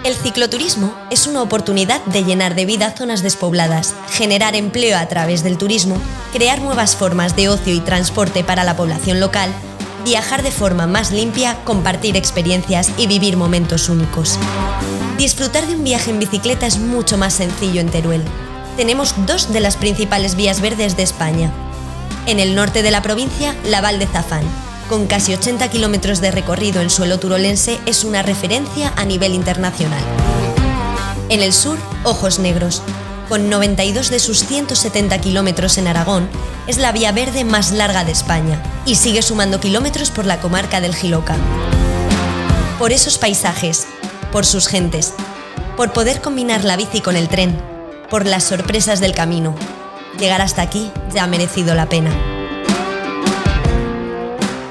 El cicloturismo es una oportunidad de llenar de vida zonas despobladas, generar empleo a través del turismo, crear nuevas formas de ocio y transporte para la población local, viajar de forma más limpia, compartir experiencias y vivir momentos únicos. Disfrutar de un viaje en bicicleta es mucho más sencillo en Teruel. Tenemos dos de las principales vías verdes de España. En el norte de la provincia, la Val de Zafán, con casi 80 kilómetros de recorrido en suelo turolense, es una referencia a nivel internacional. En el sur, Ojos Negros, con 92 de sus 170 kilómetros en Aragón, es la vía verde más larga de España y sigue sumando kilómetros por la comarca del Jiloca. Por esos paisajes, por sus gentes, por poder combinar la bici con el tren, por las sorpresas del camino, llegar hasta aquí ya ha merecido la pena.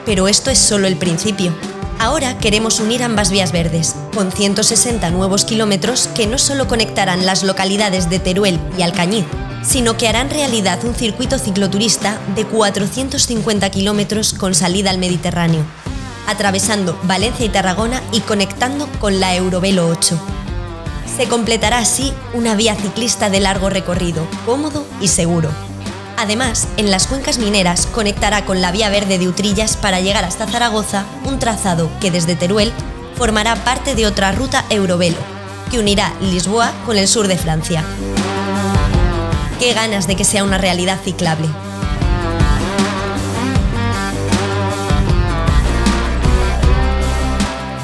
Pero esto es solo el principio. Ahora queremos unir ambas vías verdes, con 160 nuevos kilómetros que no solo conectarán las localidades de Teruel y Alcañiz, sino que harán realidad un circuito cicloturista de 450 kilómetros con salida al Mediterráneo, atravesando Valencia y Tarragona y conectando con la Eurovelo 8. Se completará así una vía ciclista de largo recorrido, cómodo y seguro. Además, en las cuencas mineras conectará con la vía verde de Utrillas para llegar hasta Zaragoza, un trazado que desde Teruel formará parte de otra ruta Eurovelo, que unirá Lisboa con el sur de Francia. ¡Qué ganas de que sea una realidad ciclable!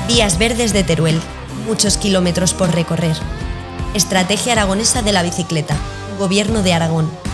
Vías verdes de Teruel, muchos kilómetros por recorrer. Estrategia aragonesa de la bicicleta, Gobierno de Aragón.